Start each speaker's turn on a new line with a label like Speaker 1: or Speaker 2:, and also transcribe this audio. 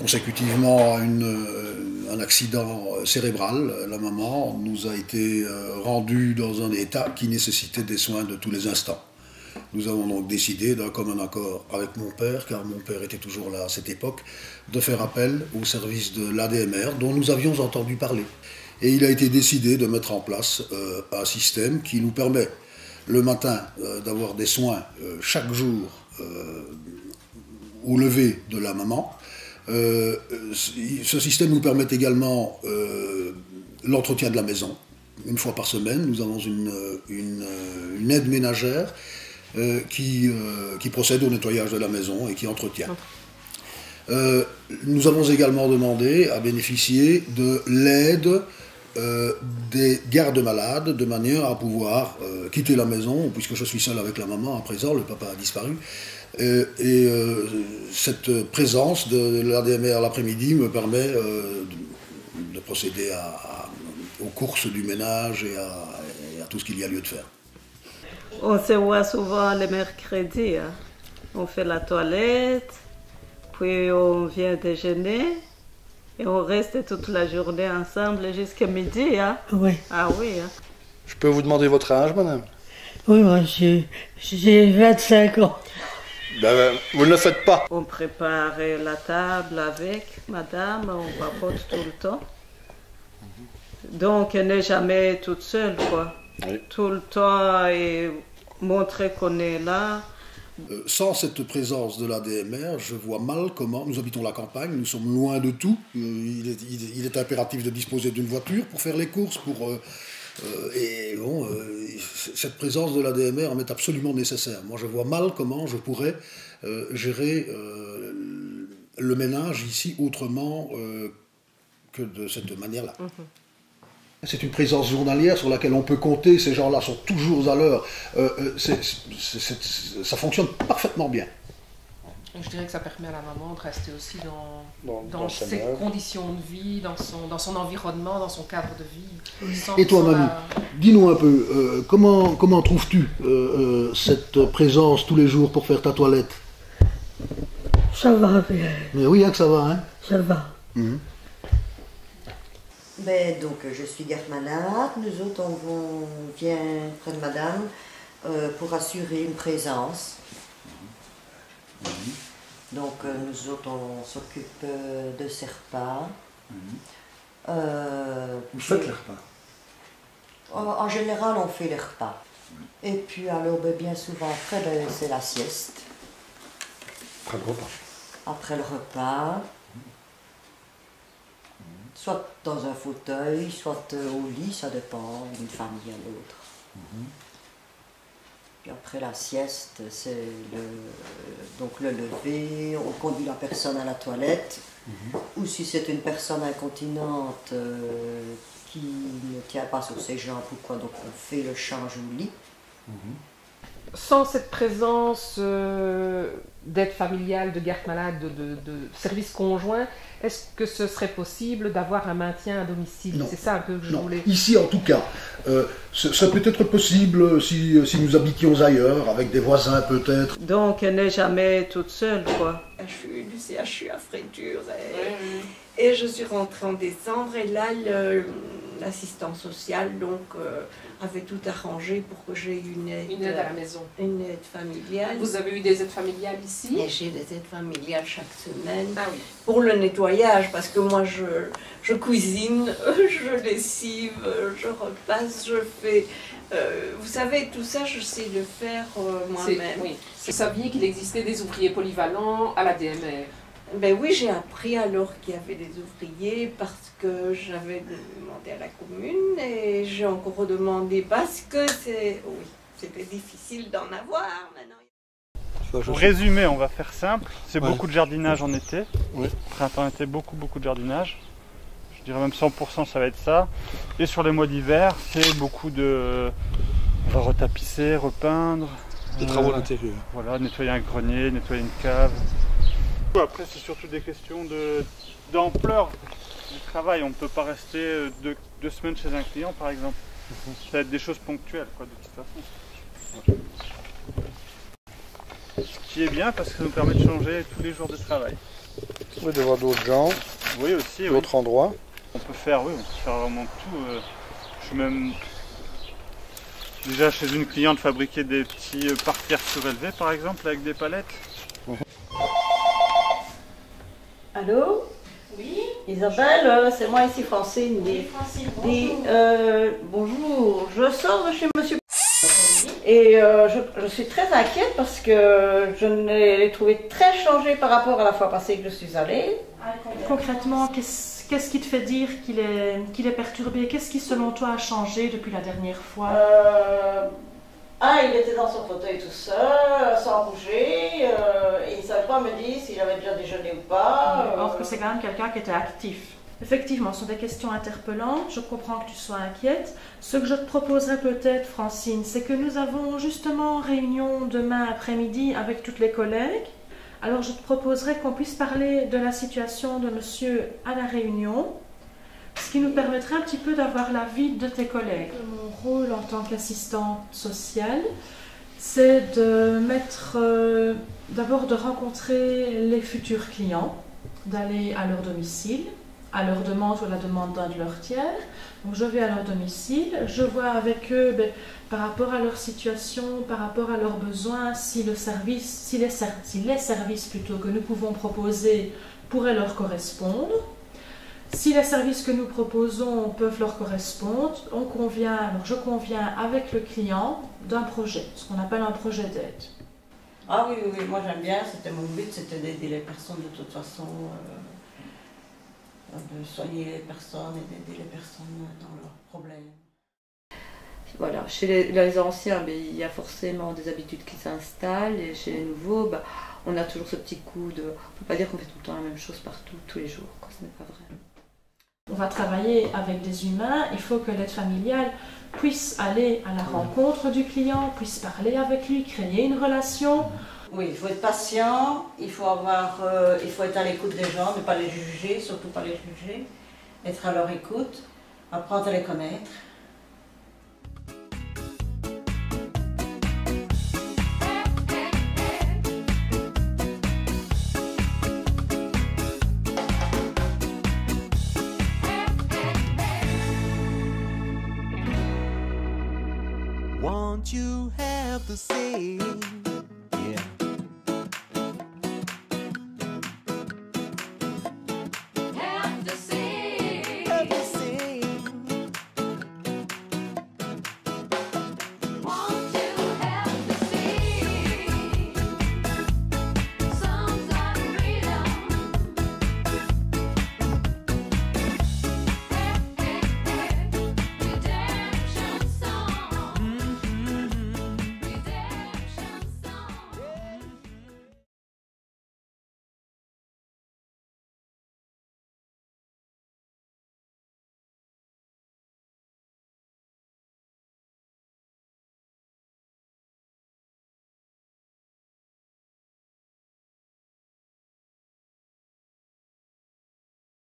Speaker 1: consécutivement à un accident cérébral. La maman nous a été rendue dans un état qui nécessitait des soins de tous les instants. Nous avons donc décidé, d'un commun accord avec mon père, car mon père était toujours là à cette époque, de faire appel au service de l'ADMR dont nous avions entendu parler. Et il a été décidé de mettre en place un système qui nous permet le matin d'avoir des soins chaque jour au lever de la maman. Ce système nous permet également l'entretien de la maison. Une fois par semaine, nous avons une aide ménagère qui procède au nettoyage de la maison et qui entretient. Nous avons également demandé à bénéficier de l'aide des gardes-malades de manière à pouvoir quitter la maison, puisque je suis seul avec la maman à présent, le papa a disparu. Cette présence de l'ADMR l'après-midi me permet de procéder aux courses du ménage et à tout ce qu'il y a lieu de faire.
Speaker 2: On se voit souvent le mercredi. Hein. On fait la toilette, puis on vient déjeuner et on reste toute la journée ensemble jusqu'à midi. Hein.
Speaker 3: Oui.
Speaker 2: Ah oui. Hein.
Speaker 4: Je peux vous demander votre âge, madame?
Speaker 3: Oui, moi j'ai 25 ans.
Speaker 4: Ben, vous ne le faites pas.
Speaker 2: On prépare la table avec madame, on papote tout le temps. Donc elle n'est jamais toute seule, quoi.
Speaker 4: Oui.
Speaker 2: Tout le temps et montrer qu'on est là.
Speaker 1: Sans cette présence de l'ADMR, je vois mal comment, nous habitons la campagne, nous sommes loin de tout, il est impératif de disposer d'une voiture pour faire les courses, et bon, cette présence de l'ADMR m'est absolument nécessaire. Moi je vois mal comment je pourrais gérer le ménage ici autrement que de cette manière-là. C'est une présence journalière sur laquelle on peut compter, ces gens-là sont toujours à l'heure. Ça fonctionne parfaitement bien.
Speaker 5: Je dirais que ça permet à la maman de rester aussi dans
Speaker 4: sa
Speaker 5: ses
Speaker 4: mère.
Speaker 5: conditions de vie, dans son environnement, dans son cadre de vie.
Speaker 1: Et toi, Mamie, dis-nous un peu, comment trouves-tu cette présence tous les jours pour faire ta toilette?
Speaker 3: Ça va bien.
Speaker 1: Mais oui, hein, que ça va, hein?
Speaker 3: Ça va.
Speaker 6: Ben, donc, je suis garde-malade. Nous autres, on vient près de madame pour assurer une présence. Donc, nous autres, on s'occupe de ses repas.
Speaker 4: Vous faites les repas?
Speaker 6: En général, on fait les repas. Et puis, alors, ben, bien souvent, après, ben, c'est la sieste.
Speaker 4: Après le repas.
Speaker 6: Après le repas. Soit dans un fauteuil, soit au lit, ça dépend d'une famille à l'autre. Puis après la sieste, c'est donc le lever, on conduit la personne à la toilette, ou si c'est une personne incontinente qui ne tient pas sur ses jambes ou quoi, donc on fait le change au lit.
Speaker 5: Sans cette présence d'aide familiale, de garde malade, de service conjoint, est-ce que ce serait possible d'avoir un maintien à domicile? C'est ça un peu que je voulais...
Speaker 1: Ici, en tout cas, ça peut être possible si nous habitions ailleurs, avec des voisins peut-être.
Speaker 2: Donc elle n'est jamais toute seule, quoi.
Speaker 7: Je suis du CHU à Fréjus et je suis rentrée en décembre et là l'assistante sociale donc avait tout arrangé pour que j'ai une aide
Speaker 5: à la maison.
Speaker 7: Une aide familiale.
Speaker 5: Vous avez eu des aides familiales ici?
Speaker 7: Et j'ai des aides familiales chaque semaine
Speaker 5: pour
Speaker 7: le nettoyage parce que moi je cuisine, je lessive, je repasse, je fais... vous savez, tout ça je sais le faire moi-même.
Speaker 5: Oui. Vous saviez qu'il existait des ouvriers polyvalents à la DMR?
Speaker 7: Ben oui, j'ai appris alors qu'il y avait des ouvriers parce que j'avais demandé à la commune et j'ai encore redemandé parce que c'était difficile d'en avoir maintenant.
Speaker 8: Pour résumer, on va faire simple, c'est beaucoup de jardinage en été, printemps-été, beaucoup de jardinage, je dirais même 100% ça va être ça, et sur les mois d'hiver, c'est beaucoup de... on va retapisser, repeindre,
Speaker 4: des travaux à l'intérieur.
Speaker 8: Voilà, nettoyer un grenier, nettoyer une cave. Après, c'est surtout des questions d'ampleur du travail. On ne peut pas rester deux semaines chez un client, par exemple. Ça va être des choses ponctuelles, quoi, de toute façon. Ce qui est bien parce que ça nous permet de changer tous les jours de travail.
Speaker 4: Oui, de voir d'autres gens,
Speaker 8: Oui aussi, oui.
Speaker 4: d'autres endroits.
Speaker 8: On peut faire vraiment tout. Je suis même déjà chez une cliente fabriquer des petits parterres surélevés par exemple avec des palettes.
Speaker 2: Allô?
Speaker 9: Oui,
Speaker 2: Isabelle, c'est moi ici Francine.
Speaker 9: Francine,
Speaker 2: Bonjour, je sors de chez monsieur et je suis très inquiète parce que je l'ai trouvé très changé par rapport à la fois passée que je suis allée.
Speaker 9: Concrètement, qu'est-ce qui te fait dire qu'il est perturbé? Qu'est-ce qui, selon toi, a changé depuis la dernière fois?
Speaker 2: Il était dans son fauteuil tout seul, sans bouger, et il ne savait pas me dire si j'avais déjà déjeuné ou pas.
Speaker 9: Or que c'est quand même quelqu'un qui était actif. Effectivement, ce sont des questions interpellantes, je comprends que tu sois inquiète. Ce que je te proposerais peut-être, Francine, c'est que nous avons justement réunion demain après-midi avec toutes les collègues. Alors je te proposerais qu'on puisse parler de la situation de monsieur à la réunion, ce qui nous permettrait un petit peu d'avoir l'avis de tes collègues. Mon rôle en tant qu'assistante sociale, c'est de d'abord de rencontrer les futurs clients, d'aller à leur domicile, à leur demande ou à la demande d'un de leurs tiers. Donc je vais à leur domicile, je vois avec eux par rapport à leur situation, par rapport à leurs besoins, si les services plutôt que nous pouvons proposer pourraient leur correspondre. Si les services que nous proposons peuvent leur correspondre, je conviens avec le client d'un projet, ce qu'on appelle un projet d'aide.
Speaker 6: Ah oui, moi j'aime bien, c'était mon but, c'était d'aider les personnes de toute façon, de soigner les personnes et d'aider les personnes dans leurs problèmes.
Speaker 2: Voilà, chez les anciens, il y a forcément des habitudes qui s'installent, et chez les nouveaux, on a toujours ce petit coup de... On ne peut pas dire qu'on fait tout le temps la même chose partout, tous les jours, quoi, ce n'est pas vrai.
Speaker 9: On va travailler avec des humains, il faut que l'aide familiale puisse aller à la rencontre du client, puisse parler avec lui, créer une relation.
Speaker 6: Oui, il faut être patient, il faut être à l'écoute des gens, ne pas les juger, surtout pas les juger, être à leur écoute, apprendre à les connaître.
Speaker 10: Won't you have to say